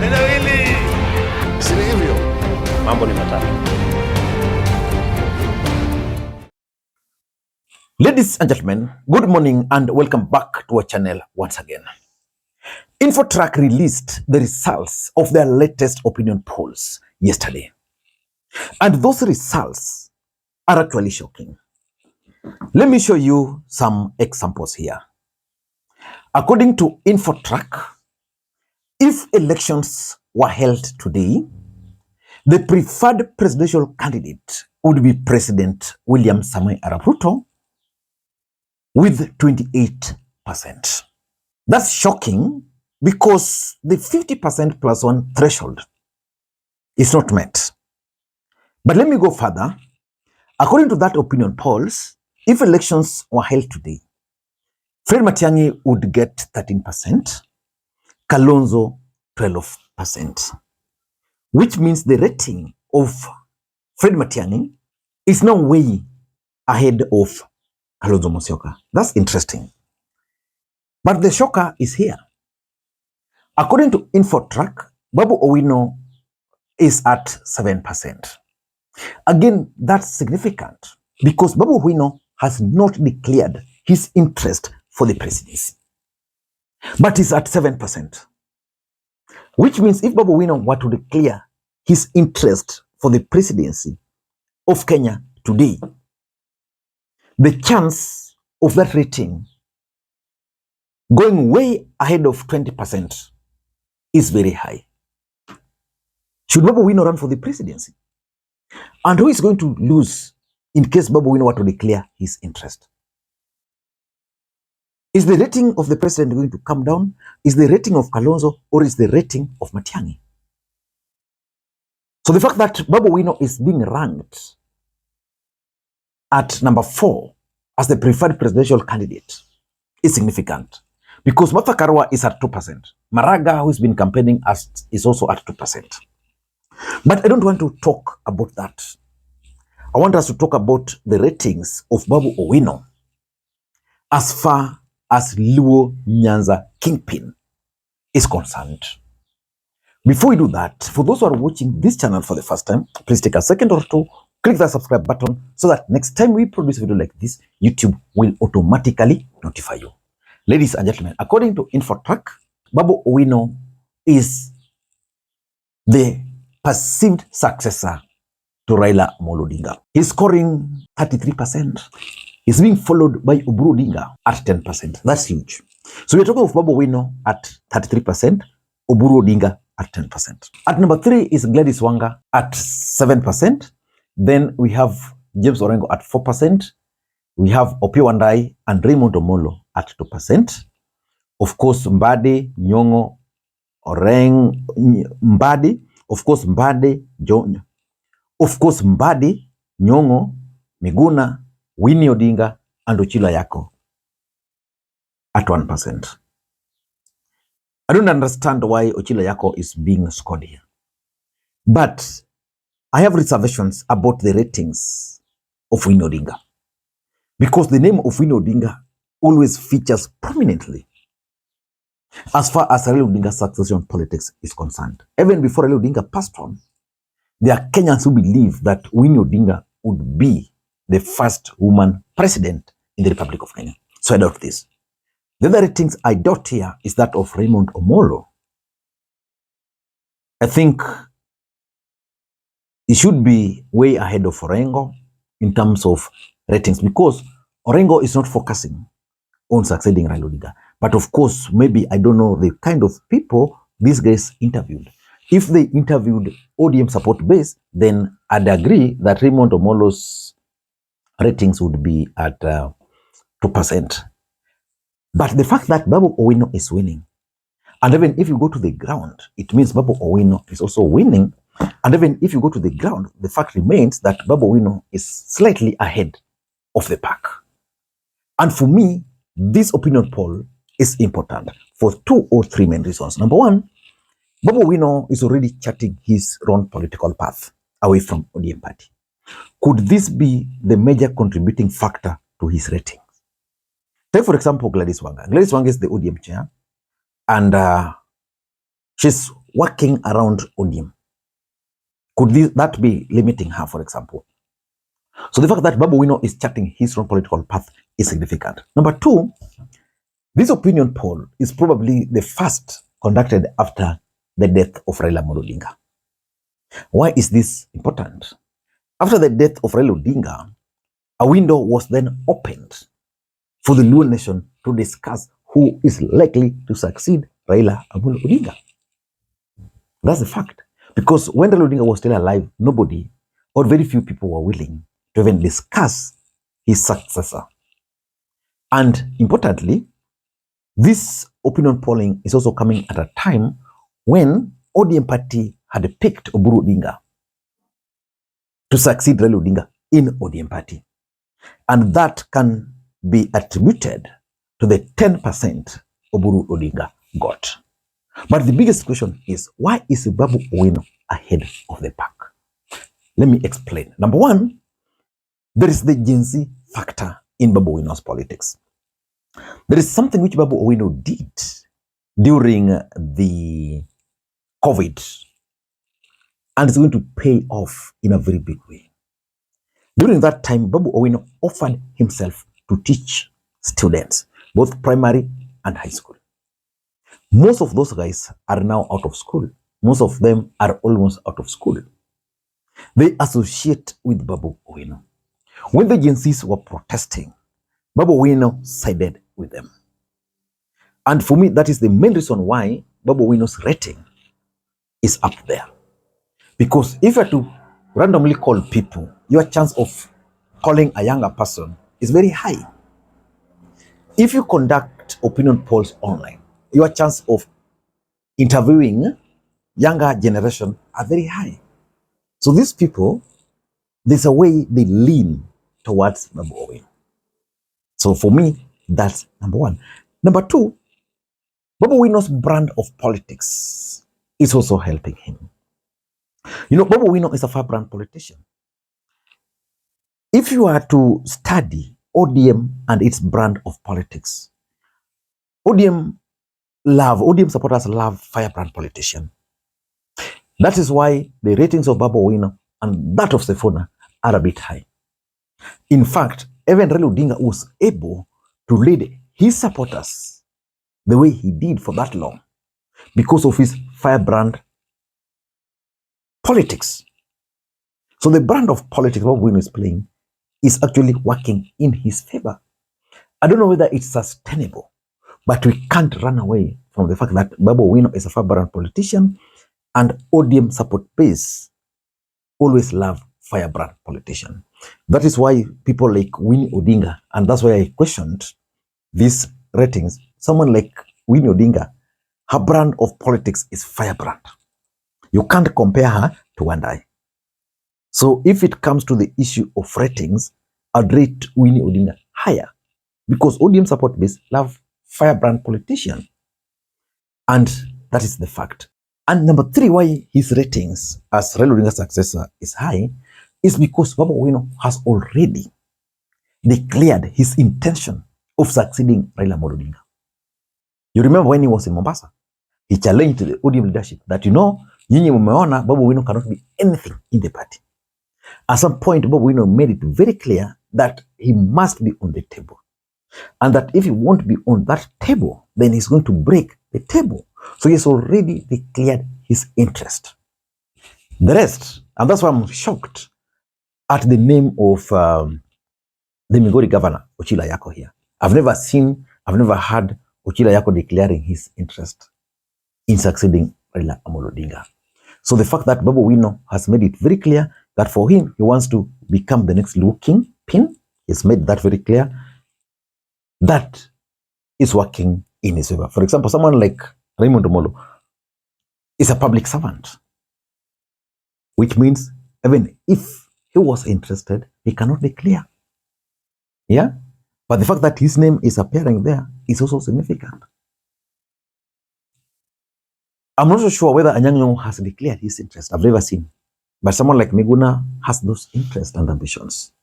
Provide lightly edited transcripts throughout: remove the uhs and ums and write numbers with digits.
Neno hili si hivyo. Mambo ni matatu. Ladies and gentlemen, good morning and welcome back to our channel once again. Infotrak released the results of their latest opinion polls yesterday. And those results are actually shocking. Let me show you some examples here. According to Infotrak, if elections were held today, the preferred presidential candidate would be President William Samoei Arap Ruto with 28%. That's shocking because the 50% plus one threshold is not met. But let me go further. According to that opinion polls, if elections were held today, Fred Matiangi would get 13%, Kalonzo 12%, which means the rating of Fred Matiangi is now way ahead of Kalonzo Musyoka. That's interesting. But the shocker is here. According to Infotrak, Babu Owino is at 7%. Again, that's significant because Babu Owino has not declared his interest for the presidency, but is at 7%. Which means if Babu Owino were to declare his interest for the presidency of Kenya today, the chance of that rating going way ahead of 20% is very high. Should Babu Owino run for the presidency? And who is going to lose in case Babu Owino were to declare his interest? Is the rating of the president going to come down? Is the rating of Kalonzo or is the rating of Matiangi? So the fact that Babu Owino is being ranked at number 4 as the preferred presidential candidate is significant because Martha Karua is at 2%. Maraga, who has been campaigning, is also at 2%. But I don't want to talk about that. I want us to talk about the ratings of Babu Owino as far as Luo Nyanza Kingpin is concerned. Before we do that, for those who are watching this channel for the first time, please take a second or two, click the subscribe button so that next time we produce a video like this, YouTube will automatically notify you. Ladies and gentlemen, according to Infotrak, Babu Owino is the perceived successor to Raila Odinga. He's scoring 33%. He's being followed by Uhuru Odinga at 10%. That's huge. So we're talking of Babu Owino at 33%, Uhuru Odinga at 10%. At number 3 is Gladys Wanga at 7%. Then we have James Orengo at 4%. We have Opiyo Wandayi and Raymond Omolo at 2%. Of course, Mbadi, Nyong'o, Oreng, Mbadi, of course, Mbadi, Nyong'o, Miguna, Winnie Odinga, and Ochilo Ayako at 1%. I don't understand why Ochilo Ayako is being scored here. But I have reservations about the ratings of Winnie Odinga. Because the name of Winnie Odinga always features prominently as far as Raila Odinga's succession politics is concerned. Even before Raila Odinga passed on, there are Kenyans who believe that Winnie Odinga would be the first woman president in the Republic of Kenya. So I doubt this. The other ratings I doubt here is that of Raymond Omolo. I think it should be way ahead of Orengo in terms of ratings because Orengo is not focusing on succeeding Raila Odinga. But of course, maybe I don't know the kind of people these guys interviewed. If they interviewed ODM support base, then I'd agree that Raymond Omolo's ratings would be at 2%. But the fact that Babu Owino is winning, and even if you go to the ground, it means Babu Owino is also winning. And even if you go to the ground, the fact remains that Babu Owino is slightly ahead of the pack. And for me, this opinion poll is important for 2 or 3 main reasons. Number 1, Babu Owino is already charting his own political path away from ODM party. Could this be the major contributing factor to his ratings? Take for example Gladys Wanga. Gladys Wanga is the ODM chair. and she's working around ODM. Could that be limiting her, for example? So the fact that Babu Owino is charting his own political path is significant. Number two, this opinion poll is probably the first conducted after the death of Raila Odinga. Why is this important? After the death of Raila Odinga, a window was then opened for the Luo nation to discuss who is likely to succeed Raila Odinga. That's the fact. Because when Raila Odinga was still alive, nobody or very few people were willing to even discuss his successor. And importantly, this opinion polling is also coming at a time when ODM party had picked Uhuru Odinga to succeed Raila Odinga in ODM party. And that can be attributed to the 10% Uhuru Odinga got. But the biggest question is, why is Babu Owino ahead of the pack? Let me explain. Number one, there is the Gen Z factor in Babu Owino's politics. There is something which Babu Owino did during the COVID, and it's going to pay off in a very big way. During that time, Babu Owino offered himself to teach students, both primary and high school. Most of those guys are now out of school. Most of them are almost out of school. They associate with Babu Owino. When the Gen Zs were protesting, Babu Owino sided with them. And for me, that is the main reason why Babu Owino's rating is up there. Because if you are to randomly call people, your chance of calling a younger person is very high. If you conduct opinion polls online, your chance of interviewing younger generation are very high. So these people, there's a way they lean towards Babu Owino. So for me, that's number one. Number two, Babu Owino's brand of politics is also helping him. You know, Babu Owino is a firebrand politician. If you are to study ODM and its brand of politics, ODM supporters love firebrand politician. That is why the ratings of Babu Owino and that of Sifuna are a bit high. In fact, even Raila Odinga was able to lead his supporters the way he did for that long because of his firebrand politics. So the brand of politics Babu Owino is playing is actually working in his favor. I don't know whether it's sustainable, but we can't run away from the fact that Babu Owino is a firebrand politician and ODM support base always love firebrand politician. That is why people like Winnie Odinga, and that's why I questioned these ratings. Someone like Winnie Odinga, her brand of politics is firebrand. You can't compare her to Wandai. So if it comes to the issue of ratings, I'd rate Winnie Odinga higher because ODM support base love firebrand politician. And that is the fact. And number three, why his ratings as Raila Odinga's successor is high is because Babu Owino has already declared his intention of succeeding Raila Odinga. You remember when he was in Mombasa, he challenged the ODM leadership that, nyinyi mumeona Babu Owino cannot be anything in the party. At some point, Babu Owino made it very clear that he must be on the table. And that if he won't be on that table, then he's going to break the table. So he has already declared his interest. The rest, and that's why I'm shocked at the name of the Migori governor, Ochila Yako here. I've never heard Ochila Yako declaring his interest in succeeding Raila Odinga. So the fact that Babu Owino has made it very clear that for him, he wants to become the next Luo Kingpin, he's made that very clear. That is working in his favor. For example, someone like Raymond Omolo is a public servant, which means even if he was interested, he cannot declare. Yeah? But the fact that his name is appearing there is also significant. I'm not so sure whether Anyang' Nyong'o has declared his interest. I've never seen. But someone like Miguna has those interests and ambitions.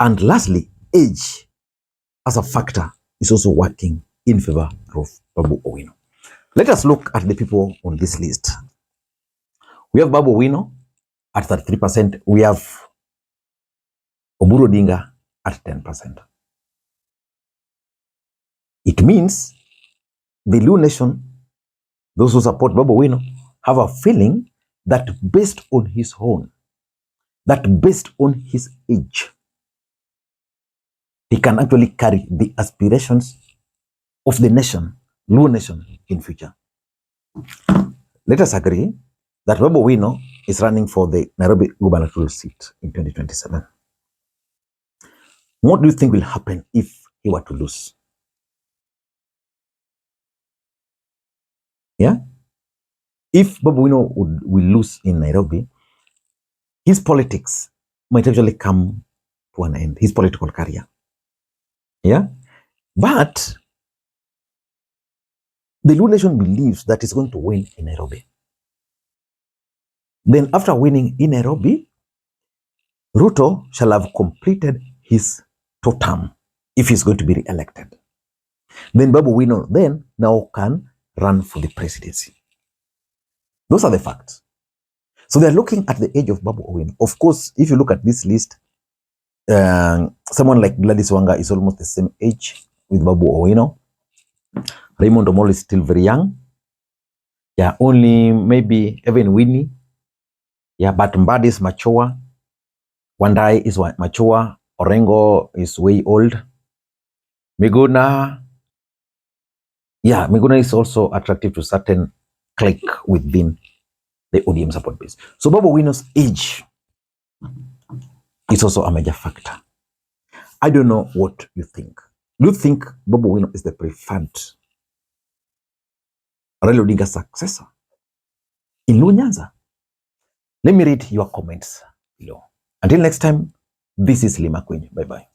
And lastly, age as a factor is also working in favor of Babu Owino. Let us look at the people on this list. We have Babu Owino at 33%. We have Oburu Odinga at 10%. It means the Luo nation, those who support Babu Owino, have a feeling that based on his own, that based on his age, he can actually carry the aspirations of the nation, Luo nation, in future. Let us agree that Babu Owino is running for the Nairobi gubernatorial seat in 2027. What do you think will happen if he were to lose? Yeah? If Babu Owino will lose in Nairobi, his politics might actually come to an end, his political career. Yeah? But the Luo nation believes that it's going to win in Nairobi. Then after winning in Nairobi, Ruto shall have completed his term if he's going to be re-elected. Then Babu Owino then now can run for the presidency. Those are the facts. So they're looking at the age of Babu Owino. Of course, if you look at this list, someone like Gladys Wanga is almost the same age with Babu Owino. Raymond Omolo is still very young. Yeah, only maybe even Winnie. Yeah, but Mbadi is mature. Wandai is mature. Orengo is way old. Miguna, yeah, Miguna is also attractive to certain clique within the ODM support base. So Babu Owino's age is also a major factor. I don't know what you think. Do you think Babu Owino is the preferred Raila Odinga successor in Luo Nyanza? Let me read your comments below. Until next time, this is Makwiny. Bye-bye.